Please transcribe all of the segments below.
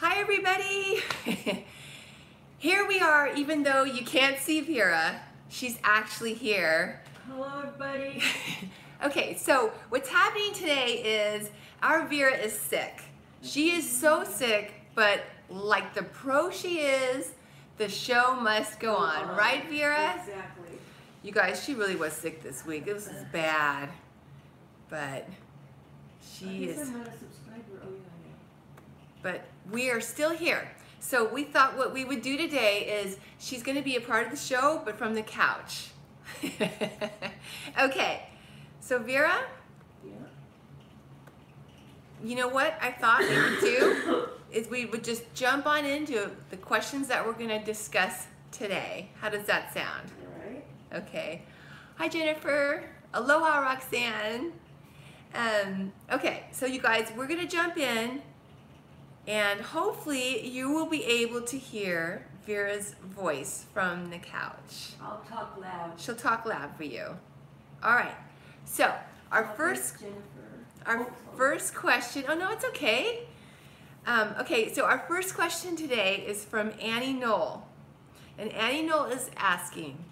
Hi everybody! Here we are, even though you can't see Vera, she's actually here. Hello everybody! Okay, so what's happening today is our Vera is sick. She is so sick, but like the pro she is, the show must go on. Right, Vera? Exactly. You guys, she really was sick this week. It was bad. But she is... I'm not a subscriber. Oh, yeah, I am. But we are still here. So we thought what we would do today is she's going to be a part of the show, but from the couch. Okay, so Vera, Yeah. you know what I thought we would do is we would just jump on into the questions that we're going to discuss today. How does that sound? All right. Okay. Hi Jennifer. Aloha Roxanne. Okay, so you guys, we're going to jump in. And hopefully you will be able to hear Vera's voice from the couch. I'll talk loud. She'll talk loud for you. All right. So our first question. Oh no, it's okay. Okay. So our first question today is from Annie Knoll, and Annie Knoll is asking,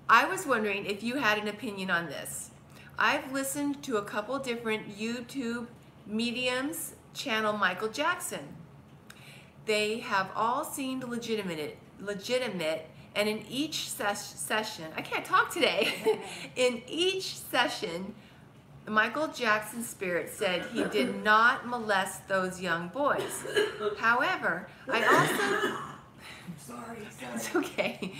I was wondering if you had an opinion on this. I've listened to a couple different YouTube mediums channel Michael Jackson. They have all seemed legitimate, and in each session, I can't talk today, in each session, Michael Jackson's spirit said he did not molest those young boys. However, I also... Sorry. It's okay.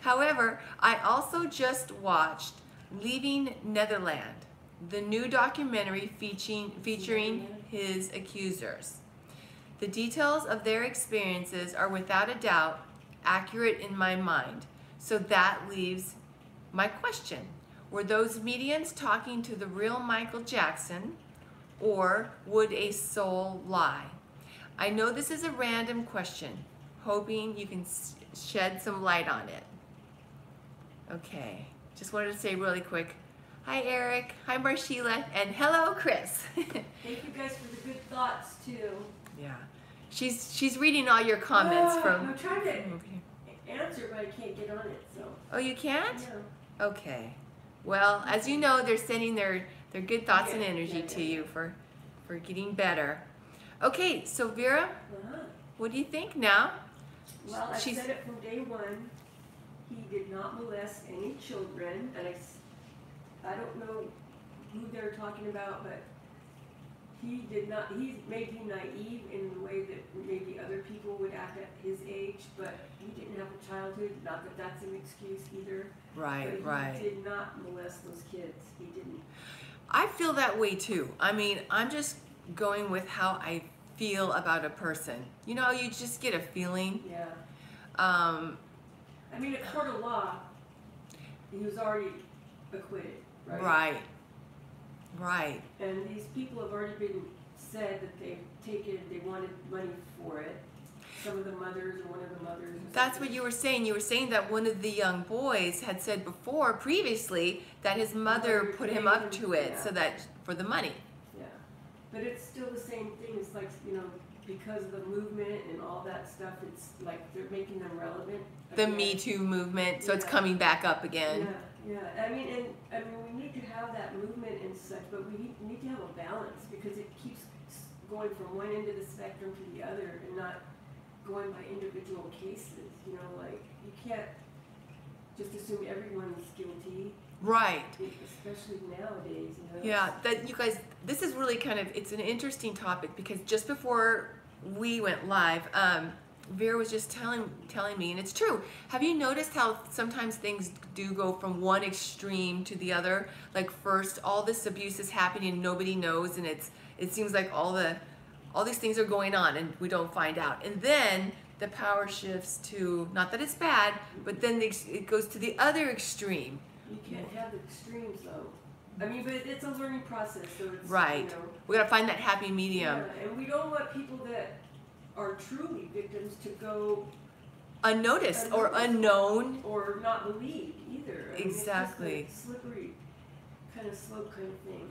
However, I also just watched Leaving Netherland, the new documentary featuring his accusers. The details of their experiences are without a doubt accurate in my mind. So that leaves my question. Were those mediums talking to the real Michael Jackson, or would a soul lie? I know this is a random question, hoping you can shed some light on it. Okay, just wanted to say really quick, hi Eric, hi Marshila, and hello Chris. Thank you guys for the good thoughts too. Yeah, she's reading all your comments from... I'm trying to answer, but I can't get on it, so... Oh, you can't? No. Okay. Well, as you know, they're sending their good thoughts and energy to you for getting better. Okay, so Vera, what do you think now? Well, I said it from day one. He did not molest any children, and I don't know who they're talking about, but he did not. He may be naive in the way that maybe other people would act at his age, but he didn't have a childhood. Not that that's an excuse either. Right, but he did not molest those kids. He didn't. I feel that way too. I mean, I'm just going with how I feel about a person. You know, you just get a feeling. Yeah. I mean, at court of law, he was already acquitted, right? Right. And these people have already been said that they wanted money for it. Some of the mothers, or one of the mothers. That's what you were saying. You were saying that one of the young boys had said previously, that his mother put him up to it, so that, for the money. Yeah. But it's still the same thing. It's like, you know, because of the movement and all that stuff, it's like they're making them relevant. The Me Too movement, so it's coming back up again. Yeah. I mean, we need to have that movement and such, but we need to have a balance, because it keeps going from one end of the spectrum to the other, and not going by individual cases. You know, like, you can't just assume everyone's guilty. Right. Especially nowadays, you know. Yeah, that you guys, this is really kind of, it's an interesting topic, because just before we went live, Vera was just telling me, and it's true. Have you noticed how sometimes things do go from one extreme to the other? Like, first, all this abuse is happening and nobody knows, and it seems like all these things are going on and we don't find out. And then the power shifts to, not that it's bad, but then it goes to the other extreme. You can't have extremes though. I mean, but it's a learning process, so it's... Right. You know, we gotta find that happy medium. Yeah, and we don't want people that are truly victims to go unnoticed or unknown, or not believed either. I mean, exactly. It's just a slippery kind of slope kind of thing.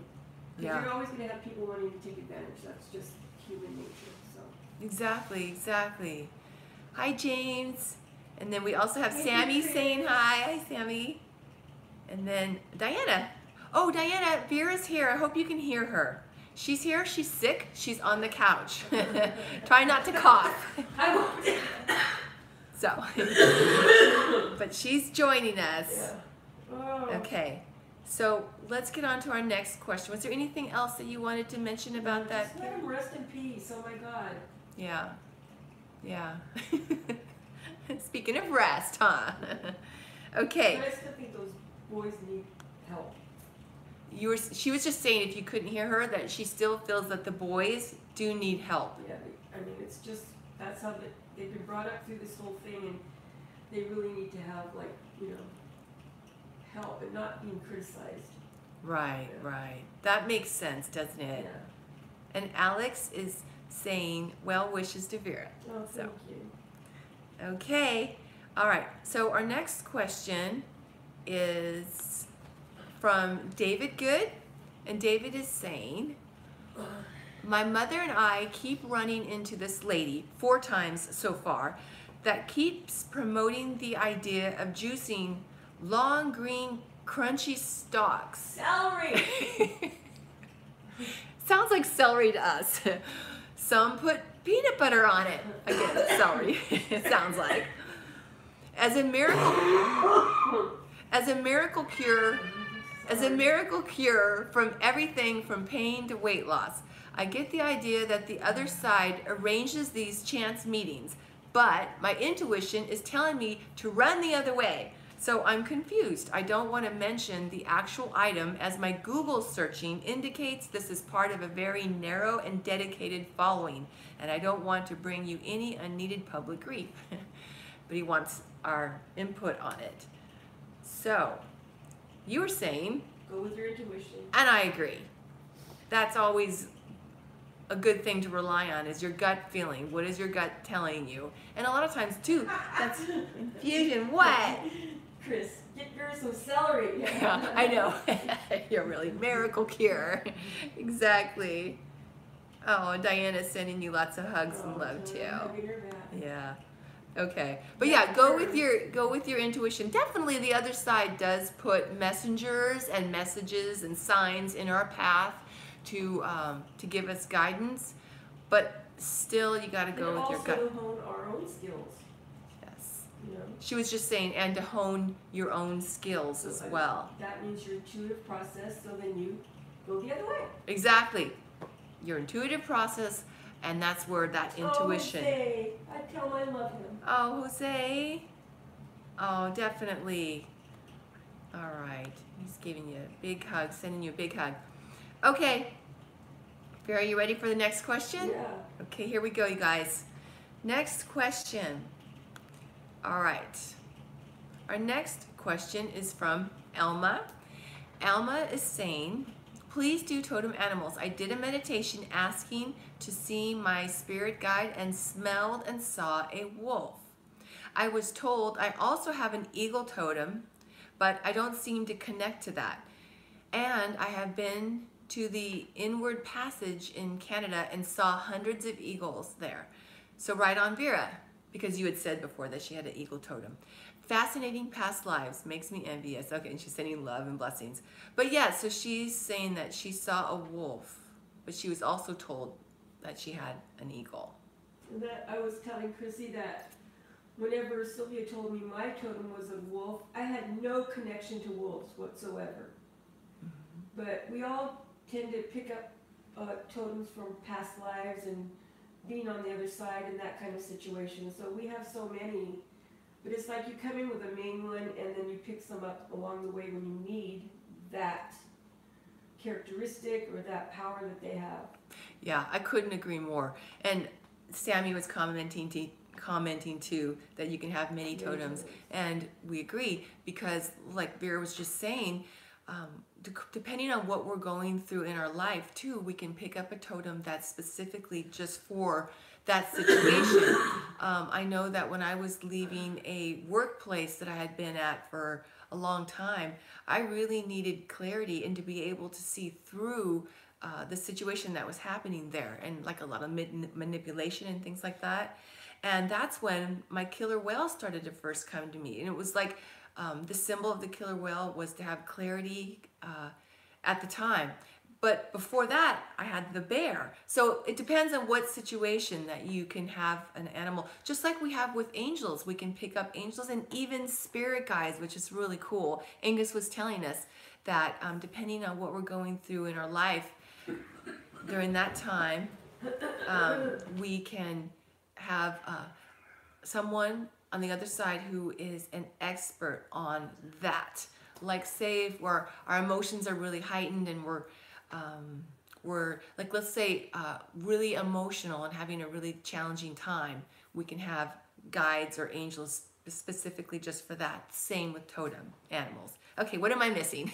Yeah. You're always going to have people wanting to take advantage. That's just human nature. So. Exactly, exactly. Hi, James. And then we also have Hey, Sammy Chris. saying hi. Hi, Sammy. And then Diana. Oh, Diana, Vera's here. I hope you can hear her. She's here. She's sick. She's on the couch. Try not to cough. I won't. So, but she's joining us. Yeah. Oh. Okay. So let's get on to our next question. Was there anything else that you wanted to mention about that? Just let him rest in peace. Oh my God. Yeah. Yeah. Speaking of rest, huh? Okay. But I still think those boys need help. She was just saying, if you couldn't hear her, that she still feels that the boys do need help. Yeah, I mean, it's just, that's how they've been brought up through this whole thing, and they really need to have, like, you know, help and not being criticized. Right, Yeah. right. That makes sense, doesn't it? Yeah. And Alex is saying well wishes to Vera. Oh, thank you. Okay. All right. So our next question is from David Good. And David is saying, my mother and I keep running into this lady 4 times so far that keeps promoting the idea of juicing long green crunchy stalks. Celery! Sounds like celery to us. Some put peanut butter on it. Again, celery. It sounds like. As a miracle cure from everything from pain to weight loss. I get the idea that the other side arranges these chance meetings, but my intuition is telling me to run the other way. So I'm confused. I don't want to mention the actual item as my Google searching indicates this is part of a very narrow and dedicated following, and I don't want to bring you any unneeded public grief. But he wants our input on it. So, you were saying, Go with your intuition. and I agree. That's always a good thing to rely on, is your gut feeling. What is your gut telling you? And a lot of times too, that's infusion. What? Chris, get Vera some celery. Yeah, I know. You're really miracle cure. Exactly. Oh, Diana's sending you lots of hugs and love too. Yeah. Okay. But yeah, go with your intuition. Definitely the other side does put messengers and messages and signs in our path to give us guidance, but still you got to go with your gut. Also to hone our own skills. Yes. You know? She was just saying, and to hone your own skills as well. That means your intuitive process, so then you go the other way. Exactly. Your intuitive process, and that's where that intuition. Oh, Jose, I tell him I love him. Oh, Jose. Oh, definitely. All right. He's giving you a big hug, sending you a big hug. Okay. Vera, are you ready for the next question? Yeah. Okay, here we go, you guys. Next question. All right. Our next question is from Elma. Elma is saying, please do totem animals. I did a meditation asking to see my spirit guide and smelled and saw a wolf. I was told I also have an eagle totem, but I don't seem to connect to that. And I have been to the Inward Passage in Canada and saw hundreds of eagles there. So right on, Vera, because you had said before that she had an eagle totem. Fascinating past lives, makes me envious. Okay, and she's sending love and blessings. But yeah, so she's saying that she saw a wolf, but she was also told that she had an eagle. And that I was telling Chrissy that whenever Sylvia told me my totem was a wolf, I had no connection to wolves whatsoever. Mm-hmm. But we all tend to pick up totems from past lives and being on the other side and that kind of situation. So we have so many. But it's like you come in with a main one and then you pick some up along the way when you need that characteristic or that power that they have. Yeah, I couldn't agree more. And Sammy was commenting too that you can have many totems, and we agree because, like Vera was just saying, depending on what we're going through in our life too, we can pick up a totem that's specifically just for that situation. I know that when I was leaving a workplace that I had been at for a long time, I really needed clarity and to be able to see through the situation that was happening there, and like a lot of manipulation and things like that. And that's when my killer whale started to first come to me. And it was like the symbol of the killer whale was to have clarity at the time. But before that, I had the bear. So it depends on what situation that you can have an animal. Just like we have with angels, we can pick up angels and even spirit guides, which is really cool. Angus was telling us that depending on what we're going through in our life during that time, we can have someone on the other side who is an expert on that. Like say if our emotions are really heightened and we're like, let's say really emotional and having a really challenging time, we can have guides or angels specifically just for that. Same with totem animals. Okay, what am I missing?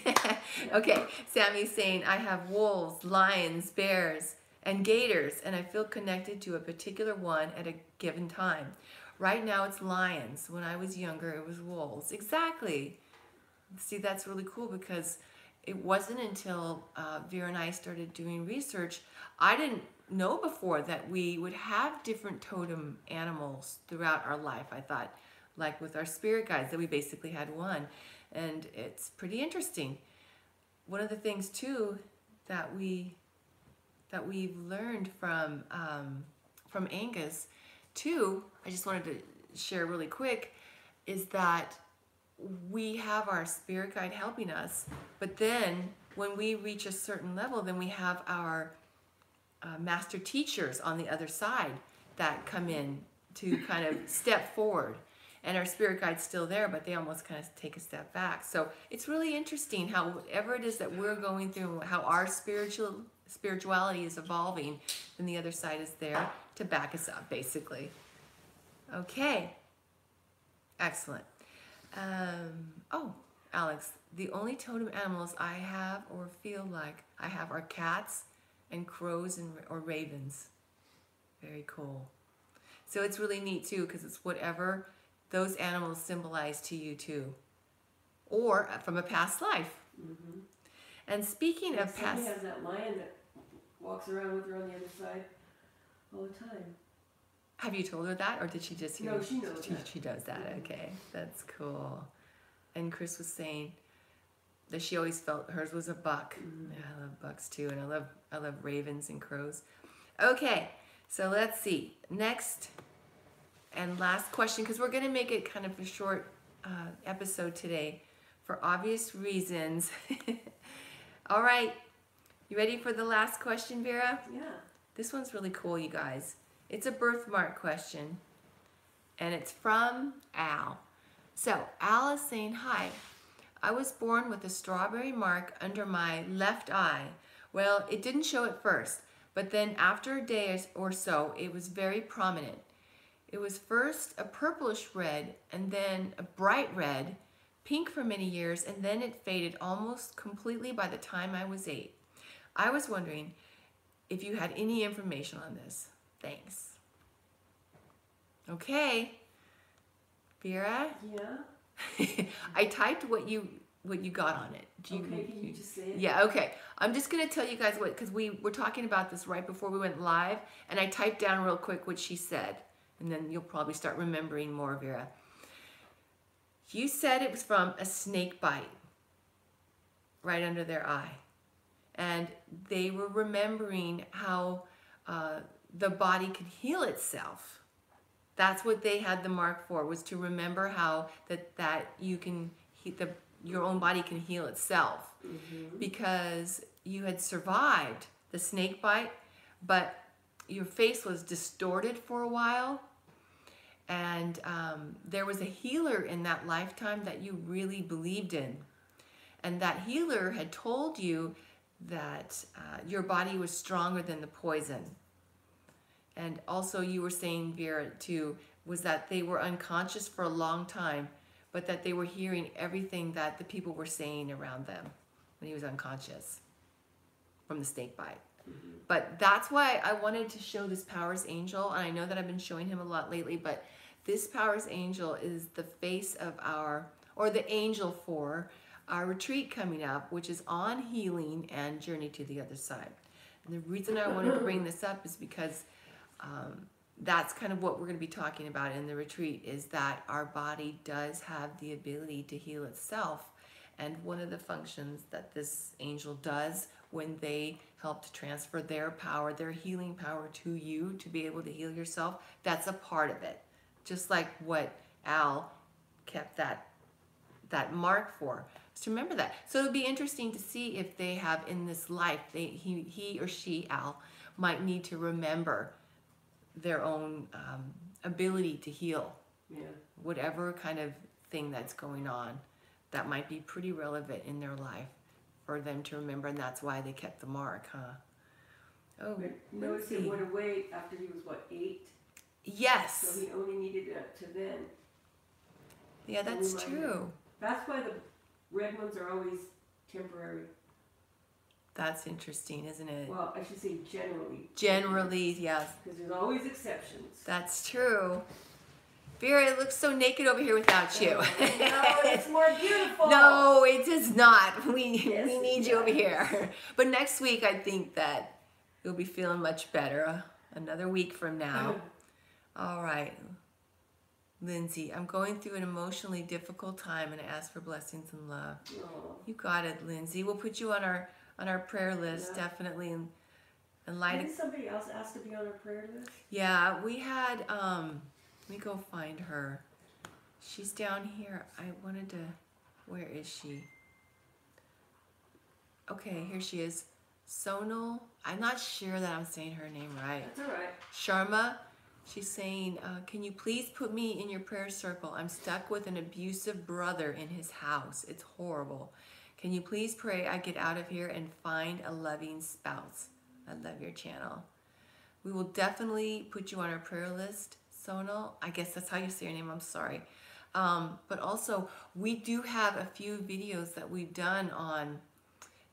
Okay, Sammy's saying I have wolves, lions, bears, and gators, and I feel connected to a particular one at a given time. Right now it's lions. When I was younger, it was wolves. Exactly. See, that's really cool because it wasn't until Vera and I started doing research, I didn't know before that we would have different totem animals throughout our life. I thought, like with our spirit guides, that we basically had one. And it's pretty interesting. One of the things too that we've learned from Angus too, I just wanted to share really quick, is that we have our spirit guide helping us, but then when we reach a certain level, then we have our master teachers on the other side that come in to kind of step forward. And our spirit guide's still there, but they almost kind of take a step back. So it's really interesting how whatever it is that we're going through, how our spirituality is evolving, then the other side is there to back us up, basically. Okay. Excellent. Oh, Alex, the only totem animals I have or feel like I have are cats and crows or ravens. Very cool. So it's really neat too, because it's whatever those animals symbolize to you too, or from a past life. Mm-hmm. And speaking of past, Cindy has that lion that walks around with her on the other side all the time. Have you told her that, or did she just hear? No, she knows that. She does that. Mm-hmm. Okay, that's cool. And Chris was saying that she always felt hers was a buck. Mm-hmm. Yeah, I love bucks too, and I love ravens and crows. Okay, so let's see. Next and last question, because we're going to make it kind of a short episode today for obvious reasons. All right, you ready for the last question, Vera? Yeah. This one's really cool, you guys. It's a birthmark question, and it's from Al. So Al is saying, hi, I was born with a strawberry mark under my left eye. Well, it didn't show at first, but then after a day or so, it was very prominent. It was first a purplish red, and then a bright red, pink for many years, and then it faded almost completely by the time I was 8. I was wondering if you had any information on this. Thanks. Okay. Vera? Yeah? I typed what you got on it. Can you just say it? Yeah, okay. I'm just going to tell you guys what, because we were talking about this right before we went live, and I typed down real quick what she said, and then you'll probably start remembering more, Vera. You said it was from a snake bite right under their eye, and they were remembering how the body could heal itself. That's what they had the mark for, was to remember how that you can your own body can heal itself. Mm-hmm. Because you had survived the snake bite, but your face was distorted for a while, and there was a healer in that lifetime that you really believed in, and that healer had told you that your body was stronger than the poison. And also you were saying, Vera, too, was that they were unconscious for a long time, but that they were hearing everything that the people were saying around them when he was unconscious from the snake bite. Mm-hmm. But that's why I wanted to show this Powers Angel, and I know that I've been showing him a lot lately, but this Powers Angel is the face of the angel for our retreat coming up, which is on healing and journey to the other side. And the reason I wanted to bring this up is because that's kind of what we're going to be talking about in the retreat, is that our body does have the ability to heal itself. And one of the functions that this angel does when they help to transfer their power, their healing power to you to be able to heal yourself, that's a part of it. Just like what Al kept that mark for. So remember that. So it'll be interesting to see if they have in this life, he or she, Al, might need to remember their own ability to heal. Yeah. Whatever kind of thing that's going on, that might be pretty relevant in their life for them to remember, and that's why they kept the mark, huh? Oh, notice it went away after he was, what, 8? Yes. So he only needed it to then. Yeah, that's true. That's why the red ones are always temporary. That's interesting, isn't it? Well, I should say generally. Generally, yes. Because there's always exceptions. That's true. Vera, it looks so naked over here without you. No, it's more beautiful. No, it does not. We need you over does. here. But next week, I think that you'll be feeling much better. Another week from now. All right. Lindsay, I'm going through an emotionally difficult time and ask for blessings and love. Oh. You got it, Lindsay. We'll put you on our prayer list, definitely. And light. Didn't somebody else ask to be on our prayer list? Yeah, we had. Let me go find her. She's down here. I wanted to. Where is she? Okay, here she is. Sonal. I'm not sure that I'm saying her name right. That's all right. Sharma. She's saying, can you please put me in your prayer circle? I'm stuck with an abusive brother in his house. It's horrible. Can you please pray I get out of here and find a loving spouse? I love your channel. We will definitely put you on our prayer list, Sonal. I guess that's how you say your name. I'm sorry. But also, we do have a few videos that we've done on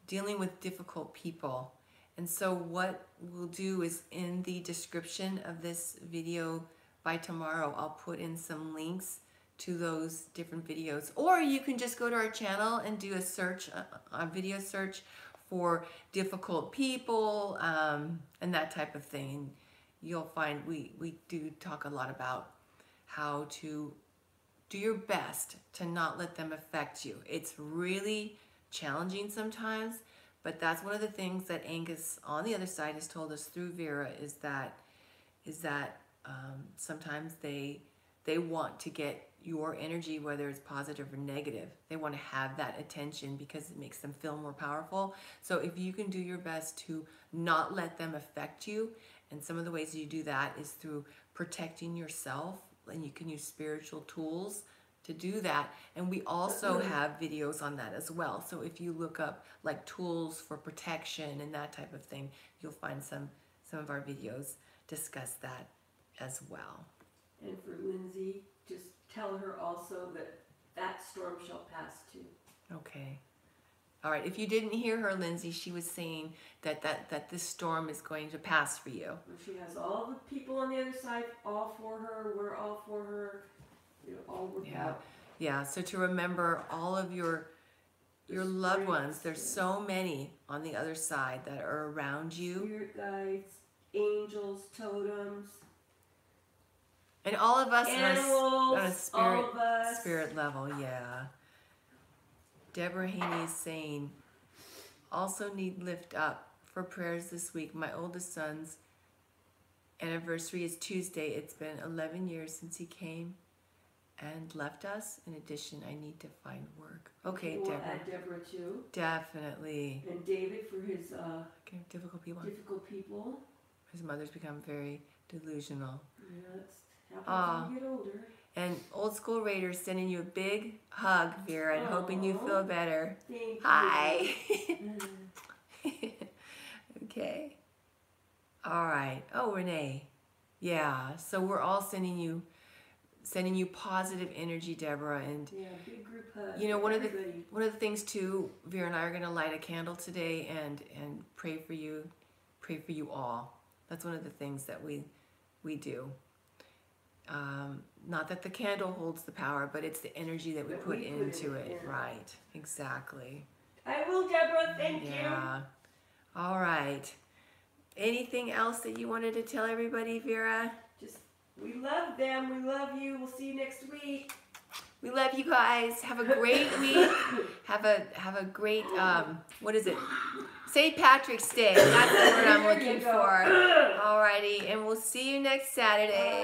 dealing with difficult people. And so what we'll do is in the description of this video by tomorrow, I'll put in some links to those different videos. Or you can just go to our channel and do a search, a video search for difficult people and that type of thing. And you'll find we do talk a lot about how to do your best to not let them affect you. It's really challenging sometimes. But that's one of the things that Angus on the other side has told us through Vera is that sometimes they want to get your energy, whether it's positive or negative. They want to have that attention because it makes them feel more powerful. So if you can do your best to not let them affect you, and some of the ways you do that is through protecting yourself, and you can use spiritual tools to do that. And we also have videos on that as well. So if you look up like tools for protection and that type of thing, you'll find some of our videos discuss that as well. And for Lindsay, just tell her also that storm shall pass too. Okay. All right. If you didn't hear her, Lindsay, she was saying that this storm is going to pass for you. She has all the people on the other side all for her. We're all for her. All work out. Yeah, so to remember all of your loved ones, there's so many on the other side that are around you. Spirit guides, angels, totems. And all of us animals, on a spirit level, yeah. Deborah Haney is saying, also need lift up for prayers this week. My oldest son's anniversary is Tuesday. It's been 11 years since he came and left us. In addition, I need to find work. Okay, we'll Deborah. add Deborah too. Definitely. And David for his difficult people. Difficult people. His mother's become very delusional. Yeah, that's happens when you get older. And Old School Raiders sending you a big hug, Vera, and hoping you feel better. Thank Hi. Okay. All right. Oh, Renee. Yeah. So we're all sending you positive energy, Deborah, and big group hug. you know one of the things too, Vera and I are going to light a candle today and pray for you all. That's one of the things that we do. Not that the candle holds the power, but it's the energy that we put into it. Right. Exactly. I will, Deborah. Thank you. All right. Anything else that you wanted to tell everybody, Vera? Just, we love them. We love you. We'll see you next week. We love you guys. Have a great week. Have a great what is it? St. Patrick's Day. That's the word I'm looking for. Alrighty, and we'll see you next Saturday.